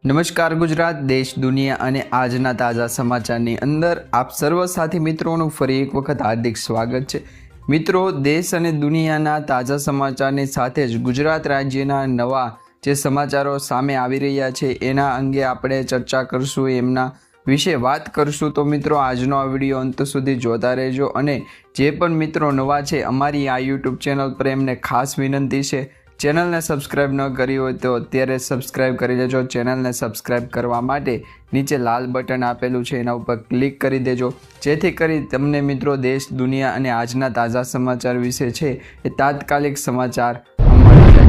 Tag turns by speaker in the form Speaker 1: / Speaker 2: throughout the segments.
Speaker 1: નમસ્કાર ગુજરાત, દેશ, દુનિયા અને આજના તાજા સમાચારની અંદર આપ સર્વ સાથી મિત્રોનું ફરી એક વખત હાર્દિક સ્વાગત છે. મિત્રો, દેશ અને દુનિયાના તાજા સમાચારની સાથે જ ગુજરાત રાજ્યના નવા જે સમાચારો સામે આવી રહ્યા છે એના અંગે આપણે ચર્ચા કરશું, એમના વિશે વાત કરશું. તો મિત્રો, આજનો આ વિડીયો અંત સુધી જોતા રહેજો અને જે પણ મિત્રો નવા છે અમારી આ યુટ્યુબ ચેનલ પર એમને ખાસ વિનંતી છે, ચેનલને સબસ્ક્રાઈબ ન કરી હોય તો અત્યારે સબસ્ક્રાઈબ કરી લેજો. ચેનલને સબસ્ક્રાઈબ કરવા માટે નીચે લાલ બટન આપેલું છે, એના ઉપર ક્લિક કરી દેજો, જેથી કરી તમને મિત્રો દેશ, દુનિયા અને આજના તાજા સમાચાર વિશે છે એ તાત્કાલિક સમાચાર મળી જાય.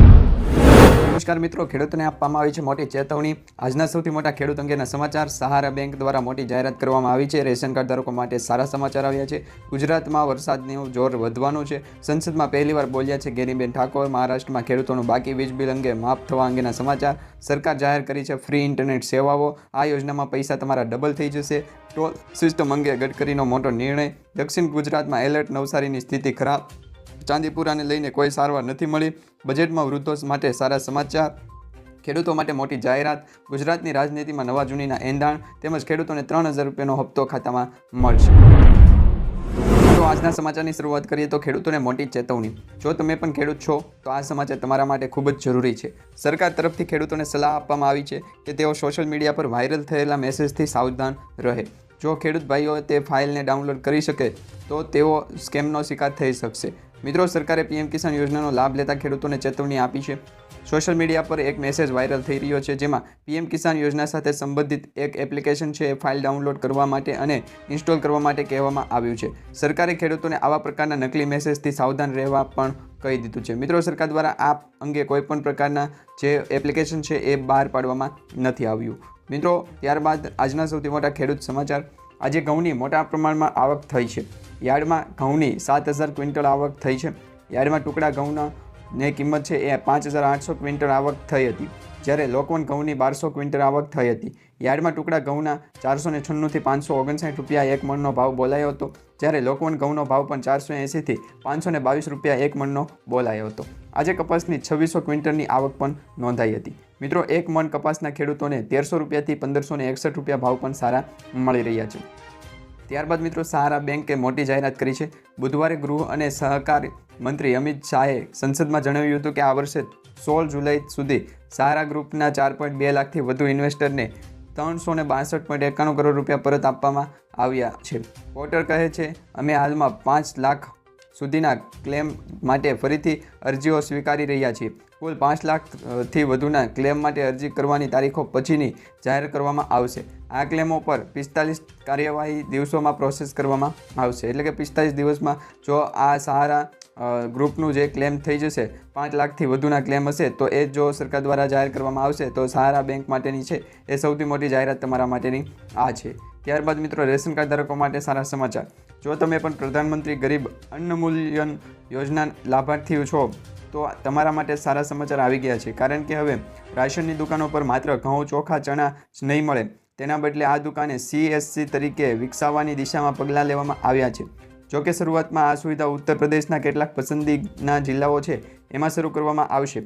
Speaker 1: નમસ્કાર મિત્રો, ખેડૂતોને આપવામાં આવી છે મોટી ચેતવણી. આજના સૌથી મોટા ખેડૂત અંગેના સમાચાર. સહારા બેંક દ્વારા મોટી જાહેરાત કરવામાં આવી છે. રેશન કાર્ડ ધારકો માટે સારા સમાચાર આવ્યા છે. ગુજરાતમાં વરસાદનું જોર વધવાનું છે. સંસદમાં પહેલીવાર બોલ્યા છે ગેનીબેન ઠાકોર. મહારાષ્ટ્રમાં ખેડૂતોનું બાકી વીજ બિલ અંગે માફ થવા અંગેના સમાચાર. સરકાર જાહેર કરી છે ફ્રી ઇન્ટરનેટ સેવાઓ. આ યોજનામાં પૈસા તમારા ડબલ થઈ જશે. ટોલ સિસ્ટમ અંગે ગડકરીનો મોટો નિર્ણય. દક્ષિણ ગુજરાતમાં એલર્ટ. નવસારીની સ્થિતિ ખરાબ. ચાંદીપુરાને લઈને કોઈ સારવાર નથી મળી. બજેટમાં વૃદ્ધો માટે સારા સમાચાર. ખેડૂતો માટે મોટી જાહેરાત. ગુજરાતની રાજનીતિમાં નવા જૂનીના એંધાણ તેમજ ખેડૂતોને 3000 રૂપિયાનો હપ્તો ખાતામાં મળશે. તો આજના સમાચારની શરૂઆત કરીએ તો ખેડૂતોને મોટી ચેતવણી. જો તમે પણ ખેડૂત છો તો આ સમાચાર તમારા માટે ખૂબ જ જરૂરી છે. સરકાર તરફથી ખેડૂતોને સલાહ આપવામાં આવી છે કે તેઓ સોશિયલ મીડિયા પર વાયરલ થયેલા મેસેજથી સાવધાન રહે. જો ખેડૂત ભાઈઓ તે ફાઇલને ડાઉનલોડ કરી શકે તો તેઓ સ્કેમનો શિકાર થઈ શકશે. મિત્રો, સરકારે પીએમ કિસાન યોજનાનો લાભ લેતા ખેડૂતોને ચેતવણી આપી છે. સોશિયલ મીડિયા પર એક મેસેજ વાયરલ થઈ રહ્યો છે, જેમાં પીએમ કિસાન યોજના સાથે સંબંધિત એક એપ્લિકેશન છે એ ફાઇલ ડાઉનલોડ કરવા માટે અને ઇન્સ્ટોલ કરવા માટે કહેવામાં આવ્યું છે. સરકારે ખેડૂતોને આવા પ્રકારના નકલી મેસેજથી સાવધાન રહેવા પણ કહી દીધું છે. મિત્રો, સરકાર દ્વારા આ અંગે કોઈપણ પ્રકારના જે એપ્લિકેશન છે એ બહાર પાડવામાં નથી આવ્યું. મિત્રો, ત્યારબાદ આજના સૌથી મોટા ખેડૂત સમાચાર. આજે ઘઉંની મોટા પ્રમાણમાં આવક થઈ છે. યાર્ડમાં ઘઉંની 7000 ક્વિન્ટલ આવક થઈ છે. યાર્ડમાં ટુકડા ઘઉંના ની કિંમત છે એ 5800 ક્વિન્ટલ આવક થઈ હતી, જ્યારે લોકવન ઘઉંની 1200 ક્વિન્ટલ આવક થઈ હતી. યાર્ડમાં ટુકડા ઘઉંના 496 થી 559 રૂપિયા એક મણનો ભાવ બોલાયો હતો, જ્યારે લોકવન ઘઉંનો ભાવ પણ 480 થી 522 રૂપિયા એક મણનો બોલાયો હતો. આજે કપાસની 2600 ક્વિન્ટલની આવક પણ નોંધાઈ હતી. મિત્રો, એક મણ કપાસના ખેડૂતોને 1300 રૂપિયાથી 1561 રૂપિયા ભાવ પણ સારા મળી રહ્યા છે. ત્યારબાદ મિત્રો, સહારા બેંકે મોટી જાહેરાત કરી છે. બુધવારે ગૃહ અને સહકાર મંત્રી અમિત શાહે સંસદમાં જણાવ્યું હતું કે આ વર્ષે 16 જુલાઈ સુધી સહારા ગ્રુપના 4.2 લાખથી વધુ ઇન્વેસ્ટરને 362.91 કરોડ રૂપિયા પરત આપવામાં આવ્યા છે. પોર્ટર કહે છે, અમે હાલમાં 5 લાખ સુધીના ક્લેમ માટે ફરીથી અરજીઓ સ્વીકારી રહ્યા છીએ. કુલ 5 લાખથી વધુના ક્લેમ માટે અરજી કરવાની તારીખો પછીની જાહેર કરવામાં આવશે. આ ક્લેમો પર 45 કાર્યવાહી દિવસોમાં પ્રોસેસ કરવામાં આવશે. એટલે કે 45 દિવસમાં જો આ સહારા ગ્રુપનું જે ક્લેમ થઈ જશે, 5 લાખથી વધુના ક્લેમ હશે, તો એ જો સરકાર દ્વારા જાહેર કરવામાં આવશે તો સહારા બેંક માટેની છે એ સૌથી મોટી જાહેરાત તમારા માટેની આ છે. ત્યારબાદ મિત્રો, રેશન કાર્ડ ધારકો માટે સારા સમાચાર. જો તમે પણ પ્રધાનમંત્રી ગરીબ અન્નમૂલ્યન યોજના લાભાર્થી છો તો તમારા માટે સારા સમાચાર આવી ગયા છે, કારણ કે હવે રાશનની દુકાનો પર માત્ર ઘઉં, ચોખા, ચણા જ નહીં મળે. તેના બદલે આ દુકાને CSC તરીકે વિકસાવવાની દિશામાં પગલાં લેવામાં આવ્યા છે. જોકે શરૂઆતમાં આ સુવિધા ઉત્તર પ્રદેશના કેટલાક પસંદગીના જિલ્લાઓ છે એમાં શરૂ કરવામાં આવશે.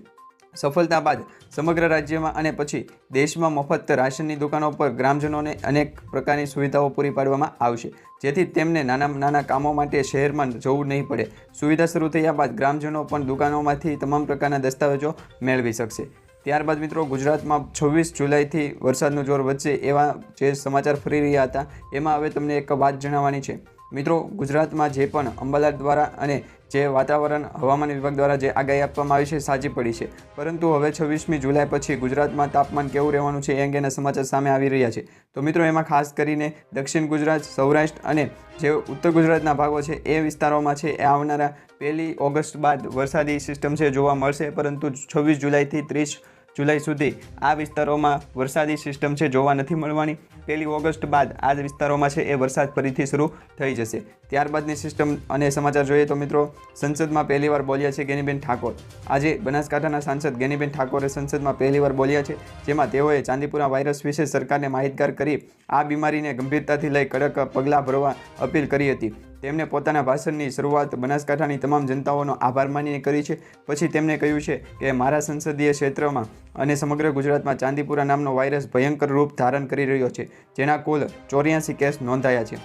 Speaker 1: સફળતા બાદ સમગ્ર રાજ્યમાં અને પછી દેશમાં મફત રાશનની દુકાનો પર ગ્રામજનોને અનેક પ્રકારની સુવિધાઓ પૂરી પાડવામાં આવશે, જેથી તેમને નાના કામો માટે શહેરમાં જવું નહીં પડે. સુવિધા શરૂ થયા બાદ ગ્રામજનો પણ દુકાનોમાંથી તમામ પ્રકારના દસ્તાવેજો મેળવી શકશે. ત્યારબાદ મિત્રો, ગુજરાતમાં 26 જુલાઈથી વરસાદનું જોર વધશે એવા જે સમાચાર ફરી રહ્યા હતા, એમાં હવે તમને એક વાત જણાવવાની છે. મિત્રો, ગુજરાતમાં જે પણ અંબાલાલ દ્વારા અને જે વાતાવરણ હવામાન વિભાગ દ્વારા જે આગાહી આપવામાં આવી છે સાચી પડી છે, પરંતુ હવે 26મી જુલાઈ પછી ગુજરાતમાં તાપમાન કેવું રહેવાનું છે એ અંગેના સમાચાર સામે આવી રહ્યા છે. તો મિત્રો, એમાં ખાસ કરીને દક્ષિણ ગુજરાત, સૌરાષ્ટ્ર અને જે ઉત્તર ગુજરાતના ભાગો છે એ વિસ્તારોમાં છે એ આવનારા 1 ઓગસ્ટ બાદ વરસાદી સિસ્ટમ છે જોવા મળશે, પરંતુ 26 જુલાઈથી 30 જુલાઈ સુધી આ વિસ્તારોમાં વરસાદી સિસ્ટમ છે જોવા નથી મળવાની. 1 ઓગસ્ટ બાદ આ વિસ્તારોમાં છે એ વરસાદ ફરીથી શરૂ થઈ જશે. ત્યારબાદની સિસ્ટમ અને સમાચાર જોઈએ તો મિત્રો, સંસદમાં પહેલીવાર બોલ્યા છે ગેનીબેન ઠાકોર. આજે બનાસકાંઠાના સાંસદ ગેનીબેન ઠાકોરે સંસદમાં પહેલીવાર બોલ્યા છે, જેમાં તેઓએ ચાંદીપુરા વાયરસ વિશે સરકારને માહિતગાર કરી આ બીમારીને ગંભીરતાથી લઈ કડક પગલાં ભરવા અપીલ કરી હતી. તેમણે પોતાના ભાષણની શરૂઆત બનાસકાંઠાની તમામ જનતાઓનો આભાર માનીને કરી છે. પછી તેમણે કહ્યું છે કે મારા સંસદીય ક્ષેત્રમાં અને સમગ્ર ગુજરાતમાં ચાંદીપુરા નામનો વાયરસ ભયંકર રૂપ ધારણ કરી રહ્યો છે, જેના કુલ 84 કેસ નોંધાયા છે.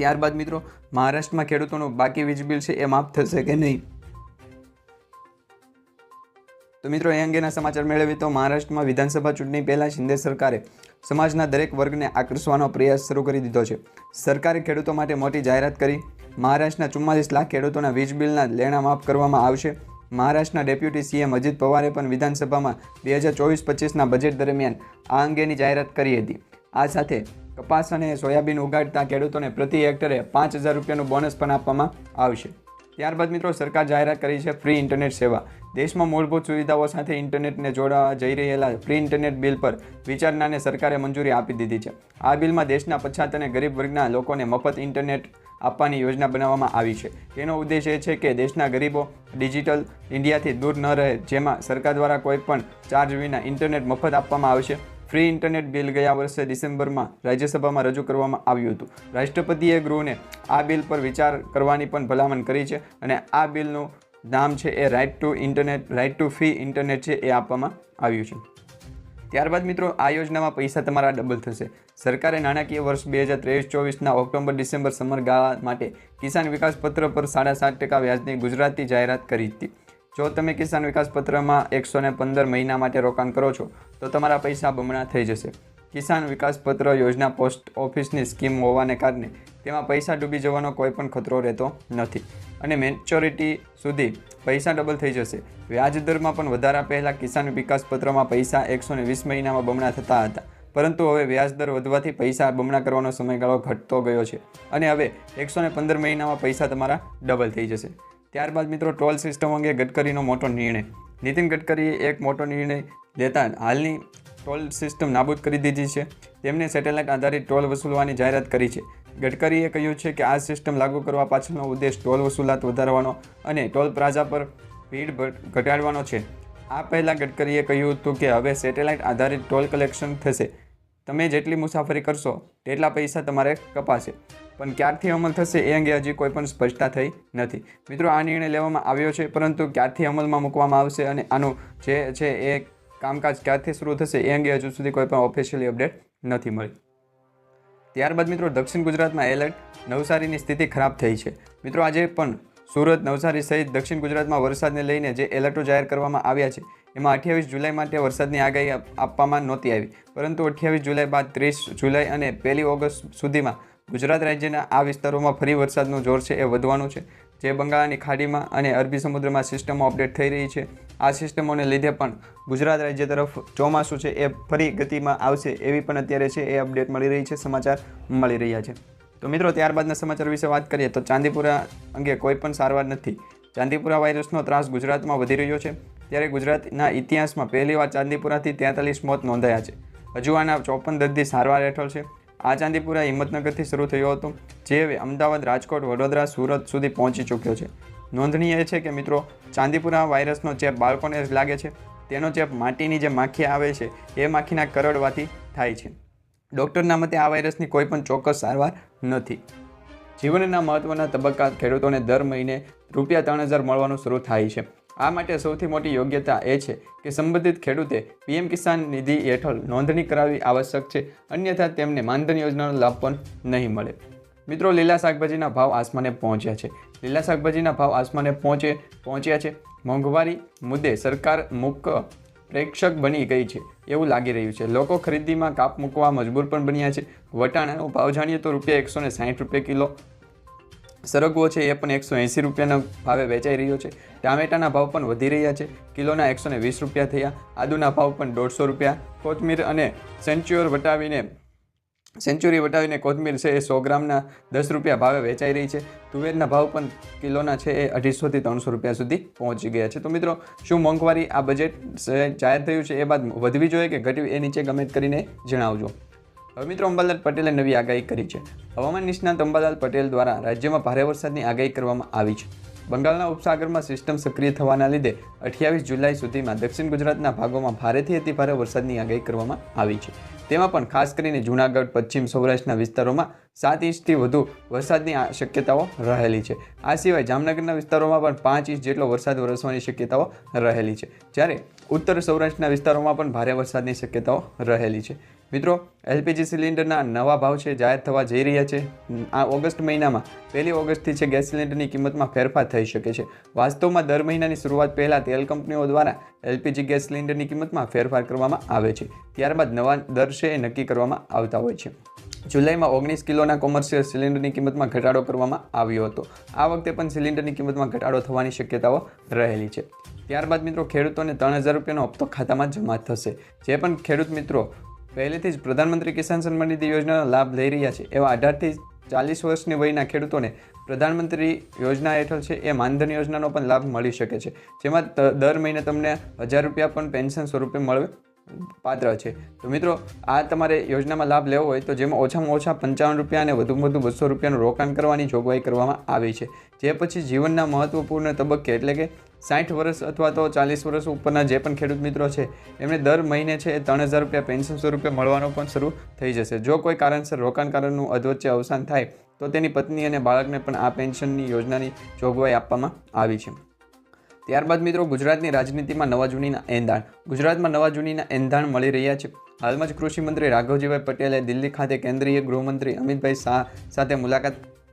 Speaker 1: ત્યારબાદ મિત્રો મહારાષ્ટ્રમાં ખેડૂતોનું બાકી વીજ બિલ છે એ માફ થશે કે નહીં? તો મિત્રો એ અંગેના સમાચાર મેળવીએ તો મહારાષ્ટ્રમાં વિધાનસભા ચૂંટણી પહેલાં શિંદે સરકારે સમાજના દરેક વર્ગને આકર્ષવાનો પ્રયાસ શરૂ કરી દીધો છે. સરકારે ખેડૂતો માટે મોટી જાહેરાત કરી. મહારાષ્ટ્રના 44 લાખ ખેડૂતોના વીજ બિલના લેણા માફ કરવામાં આવશે. મહારાષ્ટ્રના ડેપ્યુટી સીએમ અજિત પવારે પણ વિધાનસભામાં 2024-25ના બજેટ દરમિયાન આ અંગેની જાહેરાત કરી હતી. આ સાથે કપાસ અને સોયાબીન ઉગાડતા ખેડૂતોને પ્રતિ હેક્ટરે 5,000 રૂપિયાનું બોનસ પણ આપવામાં આવશે. ત્યારબાદ મિત્રો સરકાર જાહેરાત કરી છે ફ્રી ઇન્ટરનેટ સેવા. દેશમાં મૂળભૂત સુવિધાઓ સાથે ઇન્ટરનેટને જોડવા જઈ રહેલા ફ્રી ઇન્ટરનેટ બિલ પર વિચારણાને સરકારે મંજૂરી આપી દીધી છે. આ બિલમાં દેશના પછાત અને ગરીબ વર્ગના લોકોને મફત ઇન્ટરનેટ આપવાની યોજના બનાવવામાં આવી છે. તેનો ઉદ્દેશ એ છે કે દેશના ગરીબો ડિજિટલ ઇન્ડિયાથી દૂર ન રહે, જેમાં સરકાર દ્વારા કોઈ પણ ચાર્જ વિના ઇન્ટરનેટ મફત આપવામાં આવશે. ફ્રી ઇન્ટરનેટ બિલ ગયા વર્ષે ડિસેમ્બરમાં રાજ્યસભામાં રજૂ કરવામાં આવ્યું હતું. રાષ્ટ્રપતિએ ગૃહને આ બિલ પર વિચાર કરવાની પણ ભલામણ કરી છે અને આ બિલનું નામ છે એ રાઇટ ટુ ફ્રી ઇન્ટરનેટ છે એ આપવામાં આવ્યું છે. ત્યારબાદ મિત્રો આ યોજનામાં પૈસા તમારા ડબલ થશે. સરકારે નાણાકીય વર્ષ 2023-24ના ઓક્ટોબર-ડિસેમ્બર સમયગાળા માટે કિસાન વિકાસ પત્ર પર 7.5% વ્યાજની ગુજરાતી જાહેરાત કરી હતી. જો તમે કિસાન વિકાસ પત્રમાં 115 મહિના માટે રોકાણ કરો છો તો તમારા પૈસા બમણા થઈ જશે. કિસાન વિકાસ પત્ર યોજના પોસ્ટ ઓફિસની સ્કીમ હોવાને કારણે તેમાં પૈસા ડૂબી જવાનો કોઈ પણ ખતરો રહેતો નથી અને મેચ્યોરિટી સુધી પૈસા ડબલ થઈ જશે. વ્યાજ દરમાં પણ વધારા પહેલાં કિસાન વિકાસ પત્રમાં પૈસા 120 મહિનામાં બમણા થતા હતા, પરંતુ હવે વ્યાજ દર વધવાથી પૈસા બમણા કરવાનો સમયગાળો ઘટતો ગયો છે અને હવે 115 મહિનામાં પૈસા તમારા ડબલ થઈ જશે. ત્યારબાદ મિત્રો ટોલ સિસ્ટમ અંગે ગડકરીનો મોટો નિર્ણય. નીતિન ગડકરીએ એક મોટો નિર્ણય લેતા હાલની ટોલ સિસ્ટમ નાબૂદ કરી દીધી છે. તેમણે સેટેલાઇટ આધારિત ટોલ વસૂલવાની જાહેરાત કરી છે. ગડકરીએ કહ્યું છે કે આ સિસ્ટમ લાગુ કરવા પાછળનો ઉદ્દેશ ટોલ વસૂલાત વધારવાનો અને ટોલ પ્લાઝા પર ભીડ ઘટાડવાનો છે. આ પહેલાં ગડકરીએ કહ્યું હતું કે હવે સેટેલાઇટ આધારિત ટોલ કલેક્શન થશે. તમે જેટલી મુસાફરી કરશો તેટલા પૈસા તમારે કપાશે, પણ ક્યારથી અમલ થશે એ અંગે હજી કોઈ પણ સ્પષ્ટતા થઈ નથી. મિત્રો આ નિર્ણય લેવામાં આવ્યો છે, પરંતુ ક્યારથી અમલમાં મૂકવામાં આવશે અને આનું જે છે એ કામકાજ ક્યારથી શરૂ થશે એ અંગે હજુ સુધી કોઈ પણ ઓફિશિયલી અપડેટ નથી મળી. ત્યારબાદ મિત્રો દક્ષિણ ગુજરાતમાં એલર્ટ. નવસારીની સ્થિતિ ખરાબ થઈ છે. મિત્રો આજે પણ સુરત, નવસારી સહિત દક્ષિણ ગુજરાતમાં વરસાદને લઈને જે એલર્ટો જાહેર કરવામાં આવ્યા છે એમાં 28 જુલાઈ માટે વરસાદની આગાહી આપવામાં નહોતી આવી, પરંતુ 28 જુલાઈ બાદ 30 જુલાઈ અને 1 ઓગસ્ટ સુધીમાં ગુજરાત રાજ્યના આ વિસ્તારોમાં ફરી વરસાદનું જોર છે એ વધવાનું છે, જે બંગાળની ખાડીમાં અને અરબી સમુદ્રમાં સિસ્ટમો અપડેટ થઈ રહી છે. આ સિસ્ટમોને લીધે પણ ગુજરાત રાજ્ય તરફ ચોમાસું છે એ ફરી ગતિમાં આવશે એવી પણ અત્યારે છે એ અપડેટ મળી રહી છે, સમાચાર મળી રહ્યા છે. તો મિત્રો ત્યારબાદના સમાચાર વિશે વાત કરીએ તો ચાંદીપુરા અંગે કોઈ પણ સારવાર નથી. ચાંદીપુરા વાયરસનો ત્રાસ ગુજરાતમાં વધી રહ્યો છે, ત્યારે ગુજરાતના ઇતિહાસમાં પહેલીવાર ચાંદીપુરાથી 43 મોત નોંધાયા છે. હજુ આના 54 દર્દી સારવાર હેઠળ છે. આ ચાંદીપુરા હિંમતનગરથી શરૂ થયો હતો, જે હવે અમદાવાદ, રાજકોટ, વડોદરા, સુરત સુધી પહોંચી ચૂક્યો છે. નોંધનીય એ છે કે મિત્રો ચાંદીપુરા વાયરસનો ચેપ બાળકોને જ લાગે છે. તેનો ચેપ માટીની જે માખી આવે છે એ માખીના કરડવાથી થાય છે. ડૉક્ટરના મતે આ વાયરસની કોઈ પણ ચોક્કસ સારવાર નથી. જીવનના મહત્ત્વના તબક્કા ખેડૂતોને દર મહિને ₹3,000 મળવાનું શરૂ થાય છે. આ માટે સૌથી મોટી યોગ્યતા એ છે કે સંબંધિત ખેડૂતે પીએમ કિસાન નિધિ હેઠળ નોંધણી કરાવવી આવશ્યક છે, અન્યથા તેમને માનધન યોજનાનો લાભ પણ નહીં મળે. મિત્રો લીલા શાકભાજીના ભાવ આસમાને પહોંચ્યા છે. લીલા શાકભાજીના ભાવ આસમાને પહોંચ્યા છે. મોંઘવારી મુદ્દે સરકાર મૂક પ્રેક્ષક બની ગઈ છે એવું લાગી રહ્યું છે. લોકો ખરીદીમાં કાપ મૂકવા મજબૂર પણ બન્યા છે. વટાણાનો ભાવ જાણીએ તો ₹160 કિલો. સરગવો છે એ પણ ₹180 ભાવે વેચાઈ રહ્યો છે. ટામેટાના ભાવ પણ વધી રહ્યા છે. કિલોના ₹120 થયા. આદુના ભાવ પણ ₹150. કોથમીર અને સેન્ચુરી વટાવીને કોથમીર છે એ 100 ગ્રામના ₹10 ભાવે વેચાઈ રહી છે. તુવેરના ભાવ પણ કિલોના છે એ ₹250 થી ₹300 સુધી પહોંચી ગયા છે. તો મિત્રો શું મોંઘવારી આ બજેટ જાહેર થયું છે એ બાદ વધવી જોઈએ કે ઘટવી એ નીચે કમેન્ટ કરીને જણાવજો. હવે મિત્રો અંબાલાલ પટેલે નવી આગાહી કરી છે. હવામાન નિષ્ણાત અંબાલાલ પટેલ દ્વારા રાજ્યમાં ભારે વરસાદની આગાહી કરવામાં આવી છે. બંગાળના ઉપસાગરમાં સિસ્ટમ સક્રિય થવાના લીધે 28 જુલાઈ સુધીમાં દક્ષિણ ગુજરાતના ભાગોમાં ભારેથી અતિભારે વરસાદની આગાહી કરવામાં આવી છે. તેમાં પણ ખાસ કરીને જૂનાગઢ, પશ્ચિમ સૌરાષ્ટ્રના વિસ્તારોમાં 7 ઇંચથી વધુ વરસાદની શક્યતાઓ રહેલી છે. આ સિવાય જામનગરના વિસ્તારોમાં પણ 5 ઇંચ જેટલો વરસાદ વરસવાની શક્યતાઓ રહેલી છે. જ્યારે ઉત્તર સૌરાષ્ટ્રના વિસ્તારોમાં પણ ભારે વરસાદની શક્યતાઓ રહેલી છે. મિત્રો, એલપીજી સિલિન્ડરના નવા ભાવ છે જાહેર થવા જઈ રહ્યા છે. આ ઓગસ્ટ મહિનામાં 1 ઓગસ્ટથી છે ગેસ સિલિન્ડરની કિંમતમાં ફેરફાર થઈ શકે છે. વાસ્તવમાં દર મહિનાની શરૂઆત પહેલાં તેલ કંપનીઓ દ્વારા એલપીજી ગેસ સિલિન્ડરની કિંમતમાં ફેરફાર કરવામાં આવે છે. ત્યારબાદ નવા દર છે એ નક્કી કરવામાં આવતા હોય છે. જુલાઈમાં 19 કિલોના કોમર્શિયલ સિલિન્ડરની કિંમતમાં ઘટાડો કરવામાં આવ્યો હતો. આ વખતે પણ સિલિન્ડરની કિંમતમાં ઘટાડો થવાની શક્યતાઓ રહેલી છે. ત્યારબાદ મિત્રો, ખેડૂતોને 3000 રૂપિયાનો હપ્તો ખાતામાં જમા થશે. જે પણ ખેડૂત મિત્રો પહેલેથી જ પ્રધાનમંત્રી કિસાન સન્માન નિધિ યોજનાનો લાભ લઈ રહ્યા છે એવા 18 થી 40 વર્ષની વયના ખેડૂતોને પ્રધાનમંત્રી યોજના હેઠળ છે એ માનધન યોજનાનો પણ લાભ મળી શકે છે. જેમાં દર મહિને તમને 1000 રૂપિયા પણ પેન્શન સ્વરૂપે મળે પાત્ર છે. તો મિત્રો, આ તમારે યોજનામાં લાભ લેવો હોય તો જેમાં ઓછામાં ઓછા 55 રૂપિયા અને વધુમાં વધુ 200 રૂપિયાનું રોકાણ કરવાની જોગવાઈ કરવામાં આવી છે. જે પછી જીવનના મહત્વપૂર્ણ તબક્કે એટલે કે 60 વર્ષ અથવા તો 40 વર્ષ ઉપરના જે પણ ખેડૂત મિત્રો છે એમને દર મહિને છે એ 3000 રૂપિયા પેન્શન સ્વરૂપે મળવાનો પણ શરૂ થઈ જશે. જો કોઈ કારણસર રોકાણકારોનું અધવચ્ચે અવસાન થાય તો તેની પત્ની અને બાળકને પણ આ પેન્શનની યોજનાની જોગવાઈ આપવામાં આવી છે. ત્યારબાદ મિત્રો, ગુજરાતની રાજનીતિમાં નવા જૂનીના એંધાણ. ગુજરાતમાં નવા જૂનીના એંધાણ મળી રહ્યા છે. હાલમાં જ કૃષિ મંત્રી રાઘવજીભાઈ પટેલે દિલ્હી ખાતે કેન્દ્રીય ગૃહમંત્રી અમિતભાઈ શાહ સાથે મુલાકાત